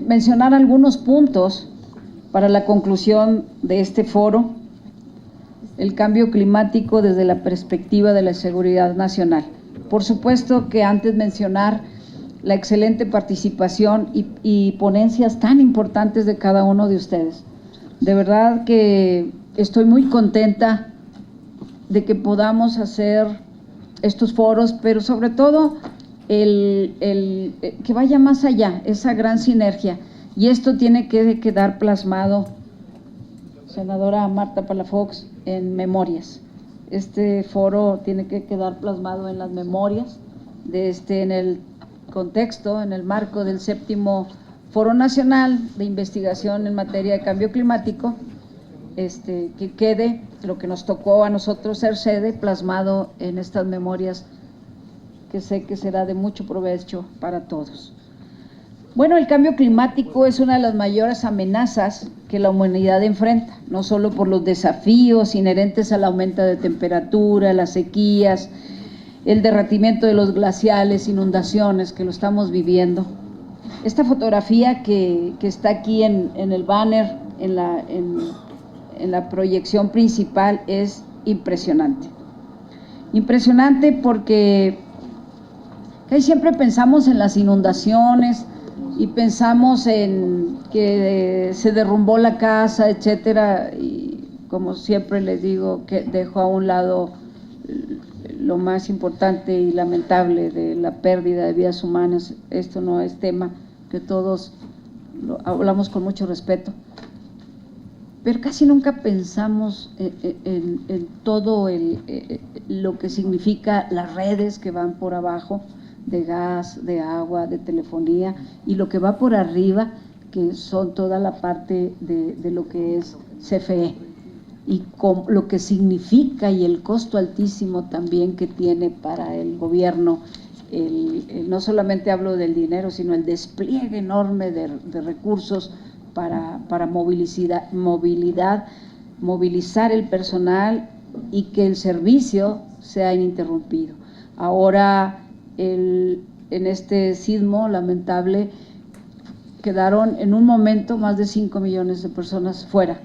mencionar algunos puntos para la conclusión de este foro: el cambio climático desde la perspectiva de la seguridad nacional. Por supuesto que antes mencionar la excelente participación y ponencias tan importantes de cada uno de ustedes. De verdad que estoy muy contenta de que podamos hacer estos foros, pero sobre todo que vaya más allá, esa gran sinergia. Y esto tiene que quedar plasmado, senadora Marta Palafox, en memorias. Este foro tiene que quedar plasmado en las memorias en el contexto, en el marco del 7º Foro Nacional de Investigación en materia de cambio climático, que quede lo que nos tocó a nosotros ser sede plasmado en estas memorias, que sé que será de mucho provecho para todos. Bueno, el cambio climático es una de las mayores amenazas que la humanidad enfrenta, no solo por los desafíos inherentes al aumento de temperatura, las sequías, el derretimiento de los glaciales, inundaciones, que lo estamos viviendo. Esta fotografía que está aquí en el banner, en la proyección principal, es impresionante. Impresionante porque ahí siempre pensamos en las inundaciones y pensamos en que se derrumbó la casa, etcétera, y como siempre les digo, que dejo a un lado lo más importante y lamentable de la pérdida de vidas humanas. Esto no es tema que todos hablamos con mucho respeto, pero casi nunca pensamos en todo lo que significa las redes que van por abajo, de gas, de agua, de telefonía, y lo que va por arriba, que son toda la parte de lo que es CFE, y con lo que significa y el costo altísimo también que tiene para el gobierno, no solamente hablo del dinero, sino el despliegue enorme de recursos para movilizar el personal y que el servicio sea ininterrumpido. Ahora, en este sismo lamentable, quedaron en un momento más de 5 millones de personas fuera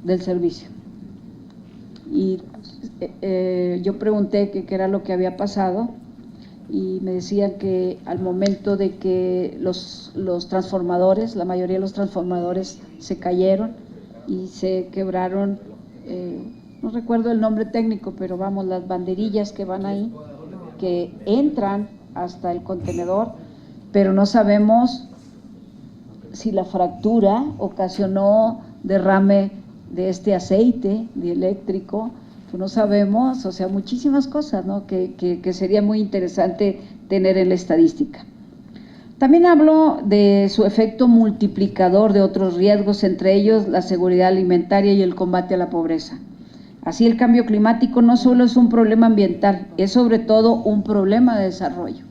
del servicio. Y yo pregunté qué era lo que había pasado, y me decían que al momento de que los transformadores, la mayoría de los transformadores se cayeron y se quebraron, no recuerdo el nombre técnico, pero vamos, las banderillas que van ahí, que entran hasta el contenedor, pero no sabemos si la fractura ocasionó derrame de este aceite eléctrico, que no sabemos, o sea, muchísimas cosas, ¿no?, que sería muy interesante tener en la estadística. También hablo de su efecto multiplicador de otros riesgos, entre ellos la seguridad alimentaria y el combate a la pobreza. Así, el cambio climático no solo es un problema ambiental, es sobre todo un problema de desarrollo.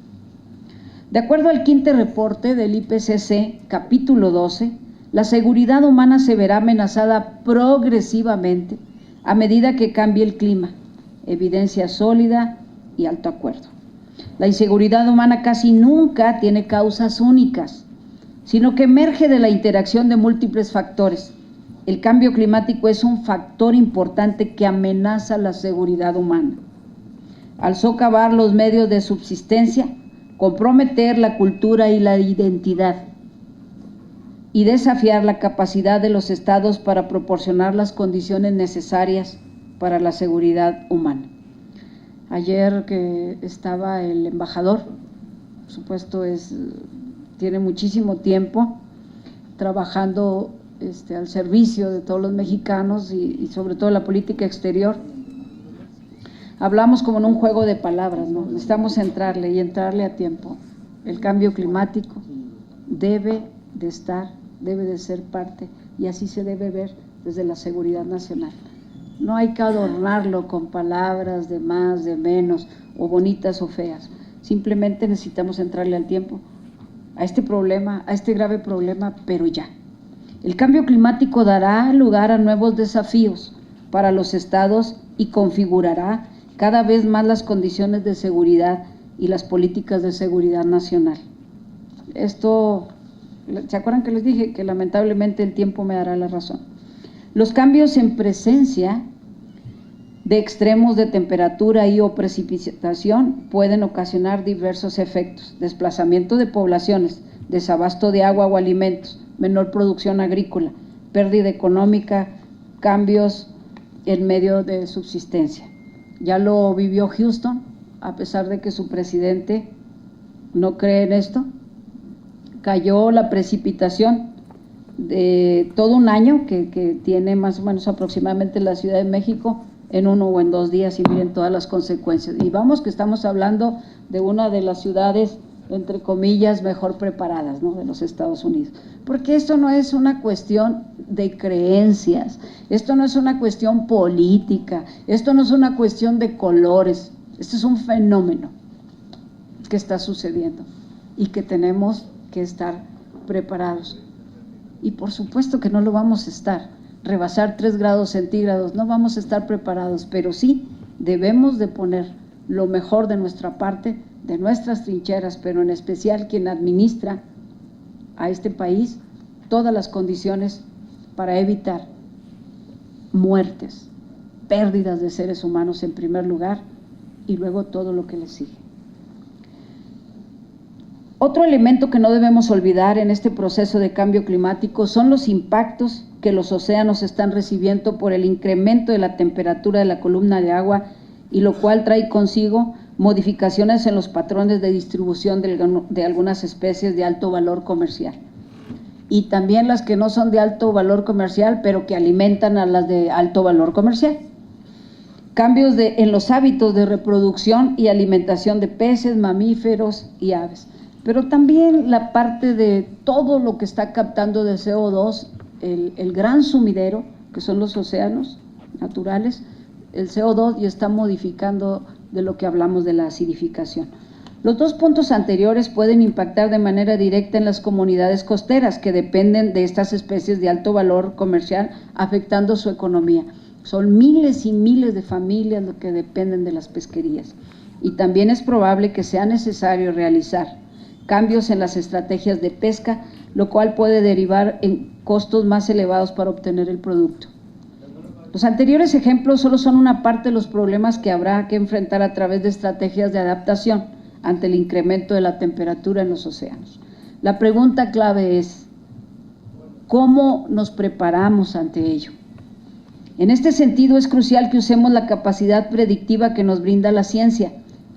De acuerdo al quinto reporte del IPCC, capítulo 12, la seguridad humana se verá amenazada progresivamente a medida que cambie el clima, evidencia sólida y alto acuerdo. La inseguridad humana casi nunca tiene causas únicas, sino que emerge de la interacción de múltiples factores. El cambio climático es un factor importante que amenaza la seguridad humana. Al socavar los medios de subsistencia, comprometer la cultura y la identidad, y desafiar la capacidad de los estados para proporcionar las condiciones necesarias para la seguridad humana. Ayer que estaba el embajador, por supuesto tiene muchísimo tiempo trabajando al servicio de todos los mexicanos y sobre todo la política exterior. Hablamos como en un juego de palabras, ¿no? Necesitamos entrarle a tiempo. El cambio climático debe de ser parte, y así se debe ver desde la seguridad nacional. No hay que adornarlo con palabras de más, de menos, o bonitas o feas. Simplemente necesitamos entrarle al tiempo a este problema, a este grave problema, pero ya. El cambio climático dará lugar a nuevos desafíos para los estados y configurará cada vez más las condiciones de seguridad y las políticas de seguridad nacional. Esto ¿Se acuerdan que les dije que lamentablemente el tiempo me dará la razón? Los cambios en presencia de extremos de temperatura y o precipitación pueden ocasionar diversos efectos: desplazamiento de poblaciones, desabasto de agua o alimentos, menor producción agrícola, pérdida económica, cambios en medio de subsistencia. Ya lo vivió Houston, a pesar de que su presidente no cree en esto. Cayó la precipitación de todo un año que tiene más o menos aproximadamente la Ciudad de México en 1 o en 2 días, y miren todas las consecuencias. Y vamos, que estamos hablando de una de las ciudades, entre comillas, mejor preparadas, ¿no?, de los Estados Unidos. Porque esto no es una cuestión de creencias, esto no es una cuestión política, esto no es una cuestión de colores, esto es un fenómeno que está sucediendo y que tenemos que estar preparados. Y por supuesto que no lo vamos a estar. Rebasar 3 grados centígrados, no vamos a estar preparados, pero sí debemos de poner lo mejor de nuestra parte, de nuestras trincheras, pero en especial quien administra a este país, todas las condiciones para evitar muertes, pérdidas de seres humanos en primer lugar, y luego todo lo que le sigue. Otro elemento que no debemos olvidar en este proceso de cambio climático son los impactos que los océanos están recibiendo por el incremento de la temperatura de la columna de agua, y lo cual trae consigo modificaciones en los patrones de distribución de algunas especies de alto valor comercial, y también las que no son de alto valor comercial, pero que alimentan a las de alto valor comercial. Cambios en los hábitos de reproducción y alimentación de peces, mamíferos y aves. Pero también la parte de todo lo que está captando de CO2, el gran sumidero, que son los océanos naturales, el CO2, y está modificando de lo que hablamos de la acidificación. Los 2 puntos anteriores pueden impactar de manera directa en las comunidades costeras que dependen de estas especies de alto valor comercial, afectando su economía. Son miles y miles de familias los que dependen de las pesquerías. Y también es probable que sea necesario realizar cambios en las estrategias de pesca, lo cual puede derivar en costos más elevados para obtener el producto. Los anteriores ejemplos solo son una parte de los problemas que habrá que enfrentar a través de estrategias de adaptación ante el incremento de la temperatura en los océanos. La pregunta clave es: ¿cómo nos preparamos ante ello? En este sentido, es crucial que usemos la capacidad predictiva que nos brinda la ciencia,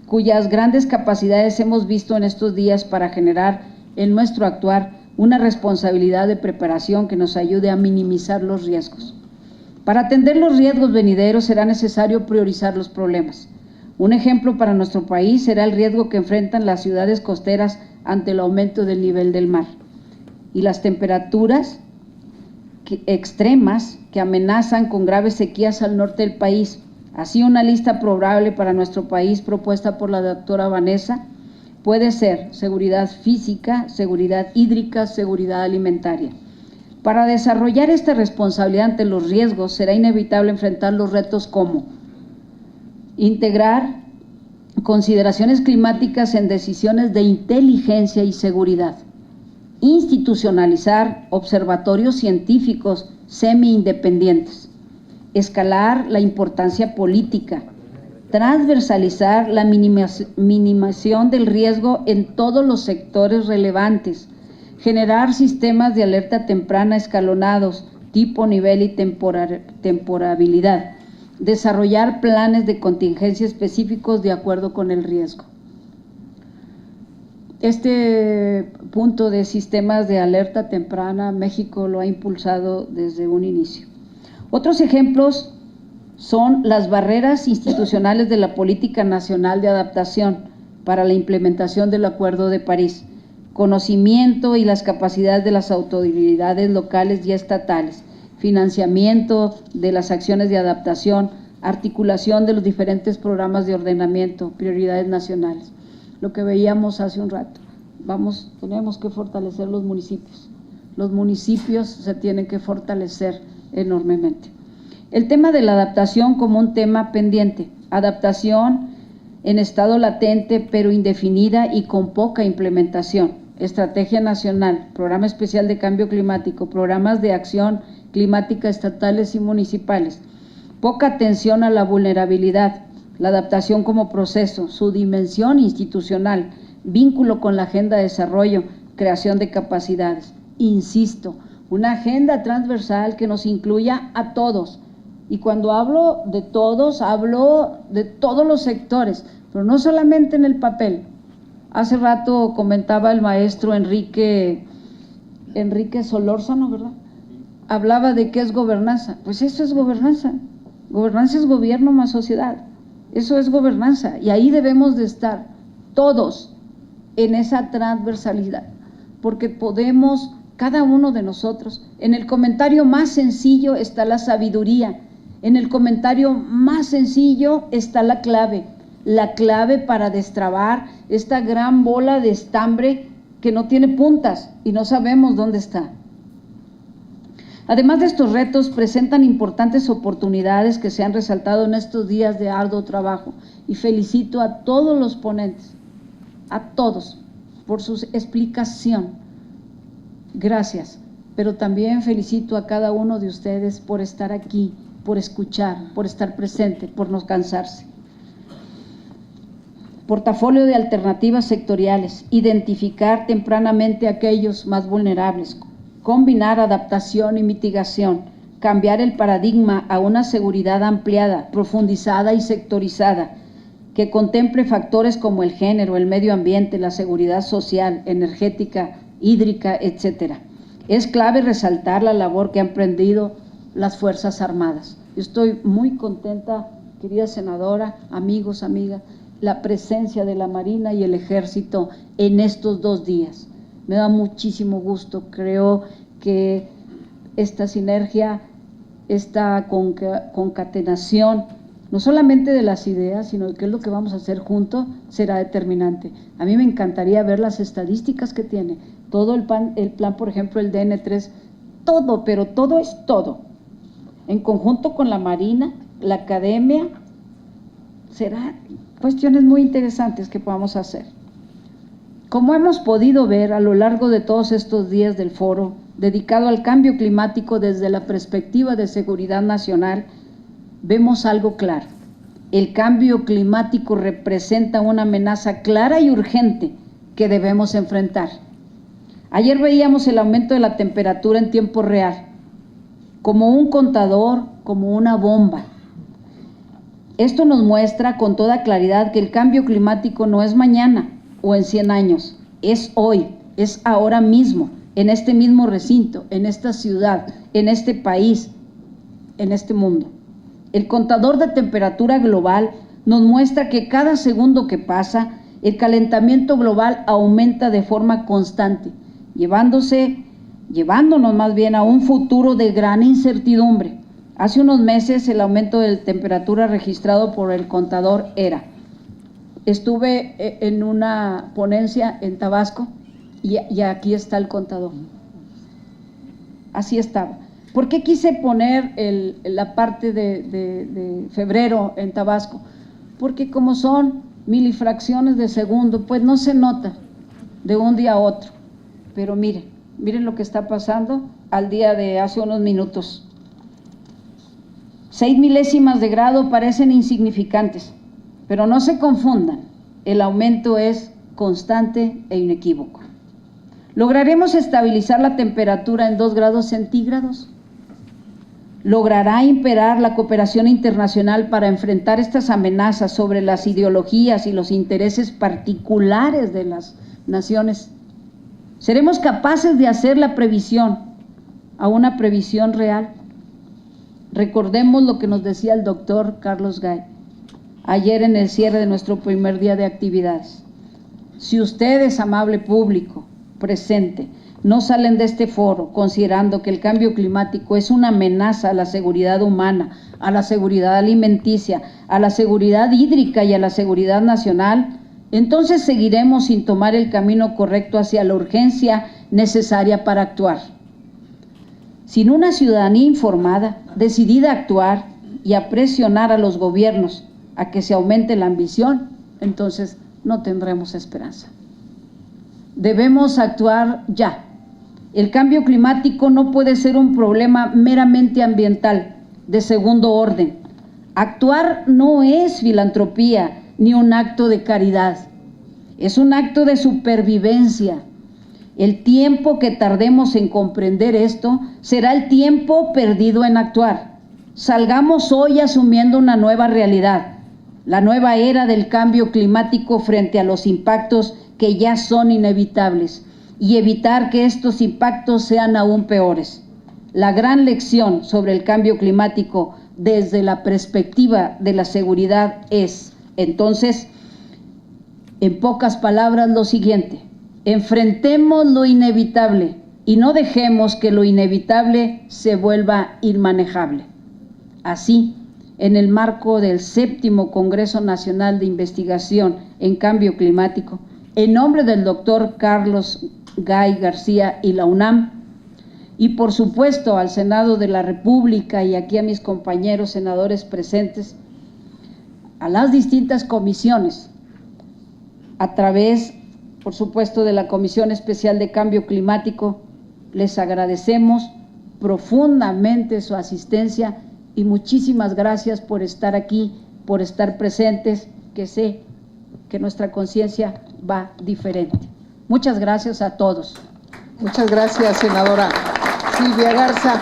cuyas grandes capacidades hemos visto en estos días para generar en nuestro actuar una responsabilidad de preparación que nos ayude a minimizar los riesgos. Para atender los riesgos venideros será necesario priorizar los problemas. Un ejemplo para nuestro país será el riesgo que enfrentan las ciudades costeras ante el aumento del nivel del mar y las temperaturas extremas que amenazan con graves sequías al norte del país. Así, una lista probable para nuestro país propuesta por la doctora Vanessa puede ser seguridad física, seguridad hídrica, seguridad alimentaria. Para desarrollar esta responsabilidad ante los riesgos será inevitable enfrentar los retos como integrar consideraciones climáticas en decisiones de inteligencia y seguridad, institucionalizar observatorios científicos semi-independientes, escalar la importancia política, transversalizar la minimización del riesgo en todos los sectores relevantes, generar sistemas de alerta temprana escalonados, tipo, nivel y temporalidad, desarrollar planes de contingencia específicos de acuerdo con el riesgo. Este punto de sistemas de alerta temprana, México lo ha impulsado desde un inicio. Otros ejemplos son las barreras institucionales de la Política Nacional de Adaptación para la implementación del Acuerdo de París, conocimiento y las capacidades de las autoridades locales y estatales, financiamiento de las acciones de adaptación, articulación de los diferentes programas de ordenamiento, prioridades nacionales. Lo que veíamos hace un rato, tenemos que fortalecer los municipios. Los municipios se tienen que fortalecer enormemente. El tema de la adaptación como un tema pendiente, adaptación en estado latente pero indefinida y con poca implementación. Estrategia Nacional, Programa Especial de Cambio Climático, Programas de Acción Climática estatales y municipales. Poca atención a la vulnerabilidad, la adaptación como proceso, su dimensión institucional, vínculo con la agenda de desarrollo, creación de capacidades. Insisto, una agenda transversal que nos incluya a todos. Y cuando hablo de todos los sectores, pero no solamente en el papel. Hace rato comentaba el maestro Enrique Solórzano, ¿verdad? Hablaba de qué es gobernanza. Pues eso es gobernanza. Gobernanza es gobierno más sociedad. Eso es gobernanza. Y ahí debemos de estar todos en esa transversalidad, porque podemos, cada uno de nosotros, en el comentario más sencillo está la sabiduría. En el comentario más sencillo está la clave para destrabar esta gran bola de estambre que no tiene puntas y no sabemos dónde está. Además de estos retos, presentan importantes oportunidades que se han resaltado en estos días de arduo trabajo, y felicito a todos los ponentes, a todos, por su explicación. Gracias, pero también felicito a cada uno de ustedes por estar aquí, por escuchar, por estar presente, por no cansarse. Portafolio de alternativas sectoriales, identificar tempranamente a aquellos más vulnerables, combinar adaptación y mitigación, cambiar el paradigma a una seguridad ampliada, profundizada y sectorizada, que contemple factores como el género, el medio ambiente, la seguridad social, energética, hídrica, etcétera. Es clave resaltar la labor que han emprendido las Fuerzas Armadas. Yo estoy muy contenta, querida senadora, amigos, amigas, la presencia de la Marina y el Ejército en estos 2 días. Me da muchísimo gusto, creo que esta sinergia, esta concatenación, no solamente de las ideas, sino de qué es lo que vamos a hacer juntos, será determinante. A mí me encantaría ver las estadísticas que tiene, todo el plan, por ejemplo, el DN3, todo, pero todo es todo. En conjunto con la Marina, la Academia, serán cuestiones muy interesantes que podamos hacer. Como hemos podido ver a lo largo de todos estos días del foro, dedicado al cambio climático desde la perspectiva de seguridad nacional, vemos algo claro. El cambio climático representa una amenaza clara y urgente que debemos enfrentar. Ayer veíamos el aumento de la temperatura en tiempo real, como un contador, como una bomba. Esto nos muestra con toda claridad que el cambio climático no es mañana o en 100 años, es hoy, es ahora mismo, en este mismo recinto, en esta ciudad, en este país, en este mundo. El contador de temperatura global nos muestra que cada segundo que pasa, el calentamiento global aumenta de forma constante, llevándonos más bien a un futuro de gran incertidumbre. Hace unos meses el aumento de temperatura registrado por el contador era. Estuve en una ponencia en Tabasco y aquí está el contador. Así estaba. ¿Por qué quise poner la parte de febrero en Tabasco? Porque como son milifracciones de segundo, pues no se nota de un día a otro. Pero miren lo que está pasando al día de hace unos minutos. 6 milésimas de grado parecen insignificantes, pero no se confundan, el aumento es constante e inequívoco. ¿Lograremos estabilizar la temperatura en 2 grados centígrados? ¿Logrará imperar la cooperación internacional para enfrentar estas amenazas sobre las ideologías y los intereses particulares de las naciones? ¿Seremos capaces de hacer la previsión a una previsión real? Recordemos lo que nos decía el doctor Carlos Gay ayer en el cierre de nuestro primer día de actividades. Si ustedes, amable público presente, no salen de este foro considerando que el cambio climático es una amenaza a la seguridad humana, a la seguridad alimenticia, a la seguridad hídrica y a la seguridad nacional, entonces seguiremos sin tomar el camino correcto hacia la urgencia necesaria para actuar. Sin una ciudadanía informada, decidida a actuar y a presionar a los gobiernos a que se aumente la ambición, entonces no tendremos esperanza. Debemos actuar ya. El cambio climático no puede ser un problema meramente ambiental, de segundo orden. Actuar no es filantropía ni un acto de caridad, es un acto de supervivencia. El tiempo que tardemos en comprender esto será el tiempo perdido en actuar. Salgamos hoy asumiendo una nueva realidad, la nueva era del cambio climático frente a los impactos que ya son inevitables y evitar que estos impactos sean aún peores. La gran lección sobre el cambio climático desde la perspectiva de la seguridad es, entonces, en pocas palabras, lo siguiente: enfrentemos lo inevitable y no dejemos que lo inevitable se vuelva inmanejable. Así, en el marco del 7º Congreso Nacional de Investigación en Cambio Climático, en nombre del doctor Carlos Gay García y la UNAM, y por supuesto al Senado de la República y aquí a mis compañeros senadores presentes, a las distintas comisiones, a través, por supuesto, de la Comisión Especial de Cambio Climático, les agradecemos profundamente su asistencia y muchísimas gracias por estar aquí, por estar presentes, que sé que nuestra conciencia va diferente. Muchas gracias a todos. Muchas gracias, senadora Silvia Garza.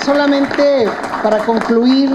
Solamente para concluir,